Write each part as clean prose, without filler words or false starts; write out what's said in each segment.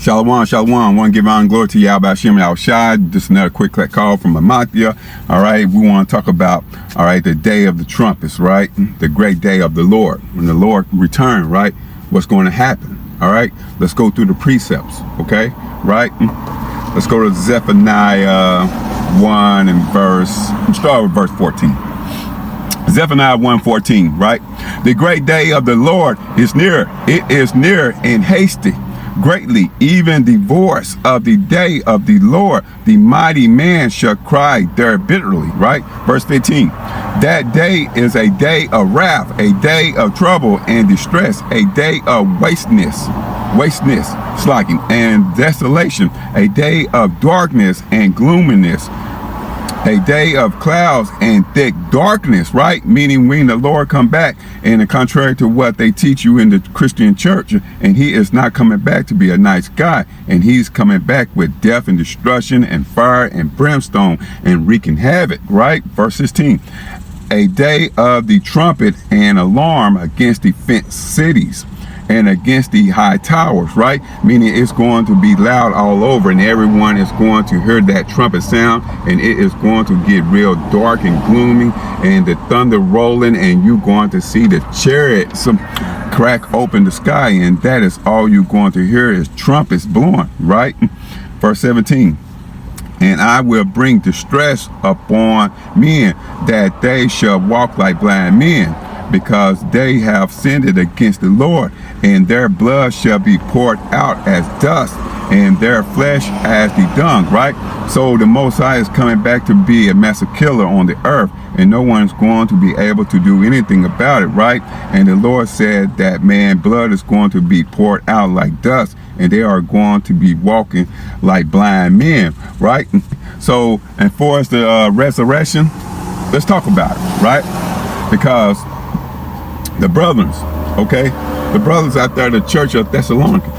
Shalom, shalom. I want to give honor and glory to Yahweh Hashem Al Shai. Just another quick call from Ahmathya. All right, we want to talk about, all right, the day of the trumpets, right? The great day of the Lord. When the Lord returns, right? What's going to happen? All right, let's go through the precepts, okay? Right? Let's go to Zephaniah 1 and start with verse 14. Zephaniah 1:14, right? The great day of the Lord is near. It is near and hasty. Greatly, even the voice of the day of the Lord, the mighty man shall cry there bitterly, right? Verse 15, that day is a day of wrath, a day of trouble and distress, a day of wasteness, slacking and desolation, a day of darkness and gloominess, a day of clouds and thick darkness, right? Meaning when the Lord come back, and contrary to what they teach you in the Christian church, and he is not coming back to be a nice guy, and he's coming back with death and destruction and fire and brimstone and wreaking havoc, right? Verse 16, a day of the trumpet and alarm against the fenced cities and against the high towers, right? Meaning it's going to be loud all over, and everyone is going to hear that trumpet sound, and it is going to get real dark and gloomy, and the thunder rolling, and you're going to see the chariots crack open the sky, and that is all you're going to hear is trumpets blowing, right? Verse 17, and I will bring distress upon men, that they shall walk like blind men, because they have sinned against the Lord, and their blood shall be poured out as dust, and their flesh as the dung, right? So the Most High is coming back to be a massive killer on the earth, and no one's going to be able to do anything about it, right? And the Lord said that, man, blood is going to be poured out like dust, and they are going to be walking like blind men, right? So, and for us the resurrection, let's talk about it, right? Because the brothers, okay, the brothers out there, the church of Thessalonica,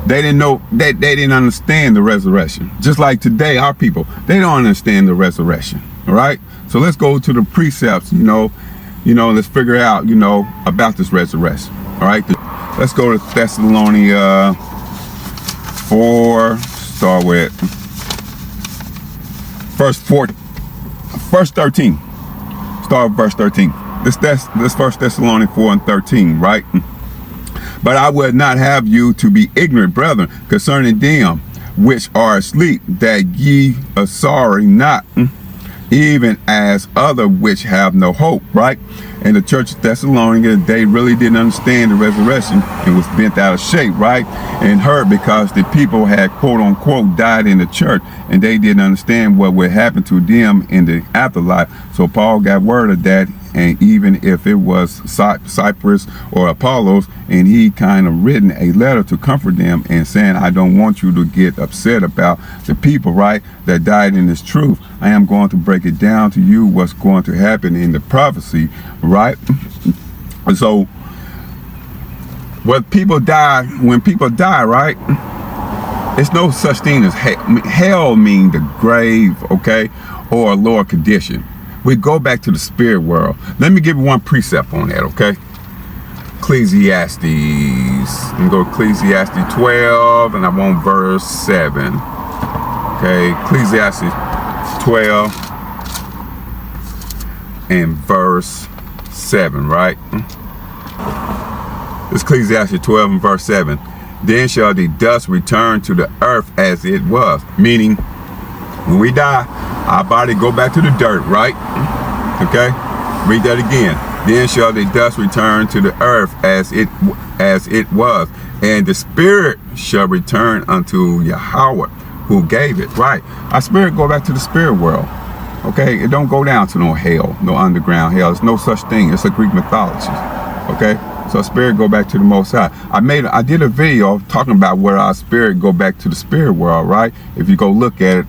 they didn't know, they didn't understand the resurrection. Just like today, our people, they don't understand the resurrection. All right, so let's go to the precepts. You know, let's figure out, about this resurrection. All right, let's go to Thessalonica 4. Start with verse 13. Start with verse 13. This First Thessalonians 4 and 13, right? But I would not have you to be ignorant, brethren, concerning them which are asleep, that ye are sorry not, even as other which have no hope, right? And the church of Thessalonica, they really didn't understand the resurrection and was bent out of shape, right? And hurt because the people had, quote unquote, died in the church, and they didn't understand what would happen to them in the afterlife. So Paul got word of that, and even if it was Cyprus or Apollos, and he kind of written a letter to comfort them and saying, I don't want you to get upset about the people, right, that died in this truth. I am going to break it down to you what's going to happen in the prophecy, right? So when people die, right, it's no such thing as hell. Hell means the grave, okay, or a lower condition. We go back to the spirit world. Let me give you one precept on that, okay? Ecclesiastes. You can go to Ecclesiastes 12, and I want verse 7. Okay, Ecclesiastes 12 and verse 7, right? This Ecclesiastes 12 and verse 7. Then shall the dust return to the earth as it was. Meaning, when we die, our body go back to the dirt, right? Okay, read that again. Then shall the dust return to the earth as it was, and the spirit shall return unto Yahweh who gave it, right? Our spirit go back to the spirit world. Okay, it don't go down to no hell, no underground hell. There's no such thing. It's a Greek mythology. Okay, so spirit go back to the Most High. I did a video talking about where our spirit go back to the spirit world, right? If you go look at it,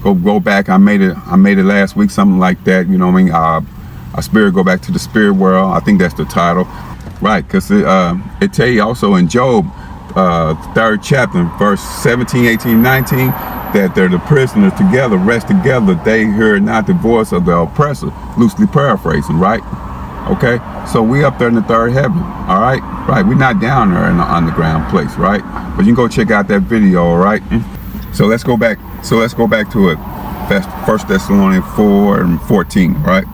go back. I made it last week, something like that. You know what I mean? Our spirit go back to the spirit world. I think that's the title, right? Because it tell you also in Job 3rd chapter, verse 17, 18, 19, that they're the prisoners together, rest together. They hear not the voice of the oppressor. Loosely paraphrasing, right? Okay, so we up there in the third heaven. All right, right. We're not down there in the underground place, right? But you can go check out that video. All right. So let's go back. To it. That's 1 Thessalonians 4:14. Right.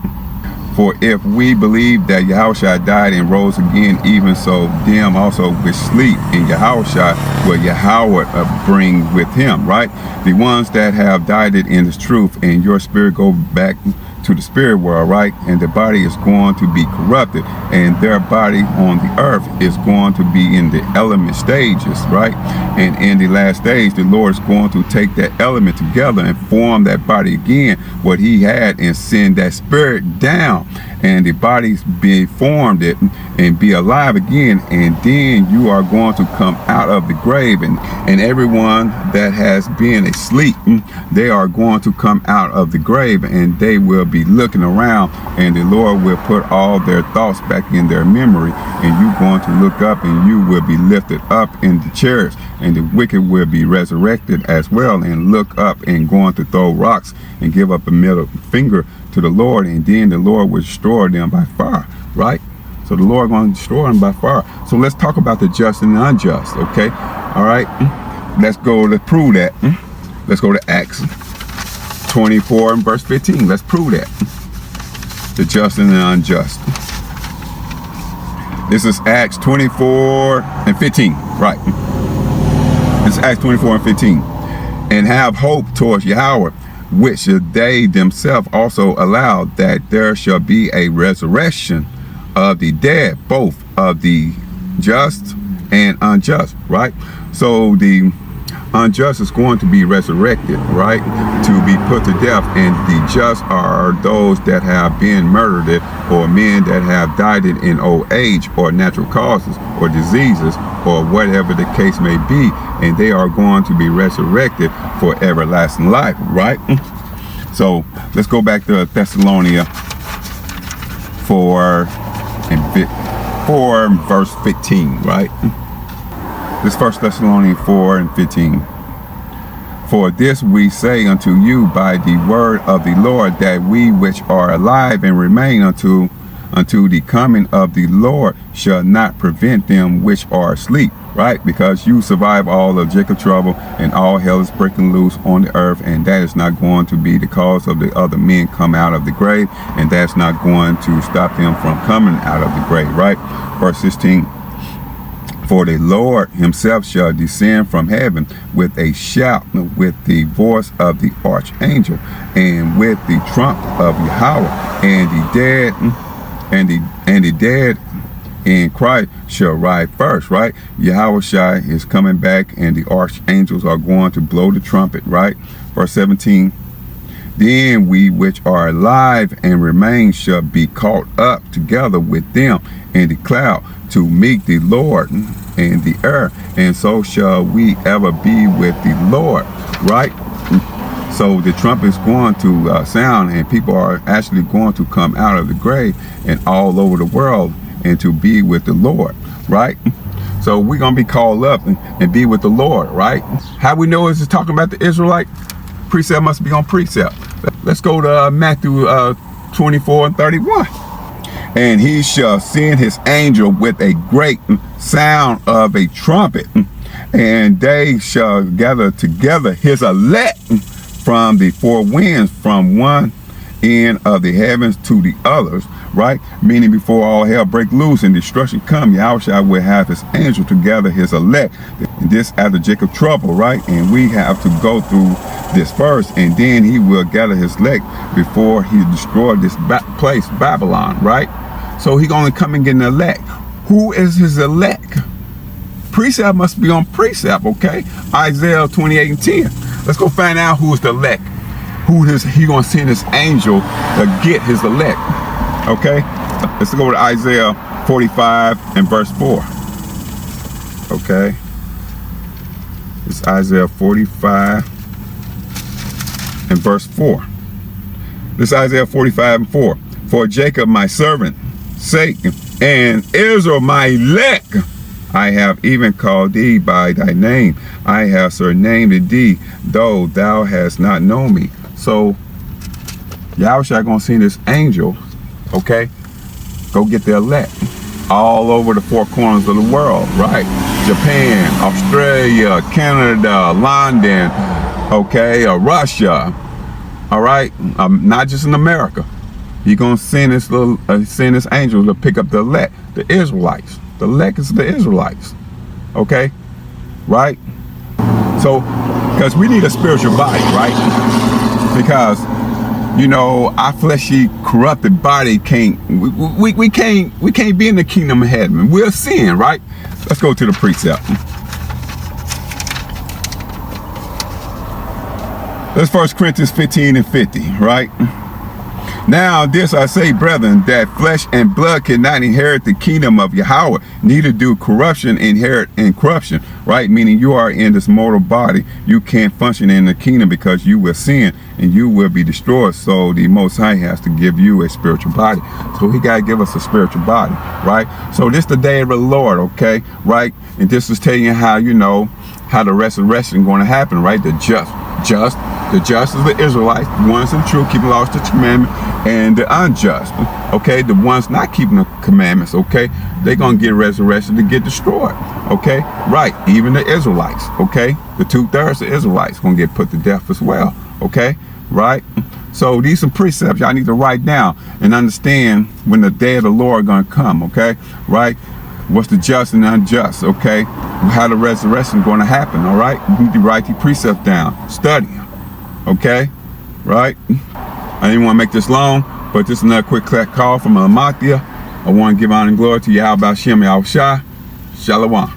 For if we believe that Yahushua died and rose again, even so them also which sleep in Yahushua will Yahweh bring with him, right? The ones that have died in this truth, and your spirit go back to the spirit world, right? And the body is going to be corrupted, and their body on the earth is going to be in the element stages, right? And in the last days, the Lord is going to take that element together and form that body again, what he had, and send that spirit down, and the bodies be formed it and be alive again. And then you are going to come out of the grave, and everyone that has been asleep, they are going to come out of the grave, and they will be looking around, and the Lord will put all their thoughts back in their memory, and you're going to look up, and you will be lifted up in the chairs, and the wicked will be resurrected as well, and look up and going to throw rocks and give up a middle finger to the Lord, and then the Lord will destroy them by fire, right? So the Lord going to destroy them by fire. So let's talk about the just and the unjust, okay? All right, let's prove that. Let's go to Acts 24 and verse 15. Let's prove that. The just and the unjust. This is Acts 24 and 15, right? This is Acts 24 and 15. And have hope towards Yahweh, which they themselves also allowed, that there shall be a resurrection of the dead, both of the just and unjust, right? So the unjust is going to be resurrected, right, to be put to death, and the just are those that have been murdered, or men that have died in old age, or natural causes, or diseases, or whatever the case may be, and they are going to be resurrected for everlasting life, right? So let's go back to Thessalonians 4 verse 15, right? This 1 Thessalonians 4 and 15. For this we say unto you by the word of the Lord, that we which are alive and remain unto the coming of the Lord shall not prevent them which are asleep, right? Because you survive all of Jacob's trouble, and all hell is breaking loose on the earth, and that is not going to be the cause of the other men come out of the grave, and that's not going to stop them from coming out of the grave, right? Verse 16. For the Lord himself shall descend from heaven with a shout, with the voice of the archangel, and with the trump of Yahweh, and the dead in Christ shall rise first, right? Yahweh is coming back, and the archangels are going to blow the trumpet, right? Verse 17. Then we which are alive and remain shall be caught up together with them in the cloud to meet the Lord in the air, and so shall we ever be with the Lord, right? So the trumpet is going to sound, and people are actually going to come out of the grave and all over the world and to be with the Lord, right? So we're going to be called up and be with the Lord, right? How we know is it talking about the Israelite? Precept must be on precept. Let's go to Matthew 24 and 31. And he shall send his angel with a great sound of a trumpet, and they shall gather together his elect from the four winds, from one end of the heavens to the others, right? Meaning before all hell break loose and destruction come, Yahushua will have his angel to gather his elect. This after Jacob trouble, right? And we have to go through this first, and then he will gather his elect before he destroyed this place, Babylon, right? So he gonna come and get an elect. Who is his elect? Precept must be on precept, okay? Isaiah 28 and 10. Let's go find out who is the elect. He gonna send his angel to get his elect, okay? Let's go to Isaiah 45 and verse 4, okay? It's Isaiah 45 and verse 4. This is Isaiah 45 and 4. For Jacob my servant sake, and Israel my elect, I have even called thee by thy name. I have surnamed thee, though thou hast not known me. So Yahushua gonna send this angel, okay, Go get the elect all over the four corners of the world, right? Japan, Australia, Canada, London, okay, Russia, all right? Not just in America. He's gonna send his angels to pick up the elect, the Israelites. The elect is the Israelites, okay, right? So, because we need a spiritual body, right? Because you know, our fleshy, corrupted body can't. We can't be in the kingdom of heaven. We're sin, right? Let's go to the precept. That's 1 Corinthians 15:50, right? Now this I say, brethren, that flesh and blood cannot inherit the kingdom of Yahweh, neither do corruption inherit incorruption, right? Meaning you are in this mortal body. You can't function in the kingdom because you will sin and you will be destroyed. So the Most High has to give you a spiritual body. So he got to give us a spiritual body, right? So this the day of the Lord, okay, right? And this is telling you how, you know, how the resurrection going to happen, right? The just is the Israelites, the ones in truth, keeping laws, the commandment, and the unjust, okay, the ones not keeping the commandments, okay, they're gonna get resurrection to get destroyed, okay, right? Even the Israelites, okay, the 2/3 of Israelites gonna get put to death as well, okay, right? So these are precepts y'all need to write down and understand when the day of the Lord gonna come, okay, right? What's the just and unjust, okay? How the resurrection going to happen, all right? You need to write the precept down, study, okay, right? I didn't want to make this long, but this is another quick call from Ahmathya. I want to give honor and glory to Yahweh Shem Yahushua. Shalom.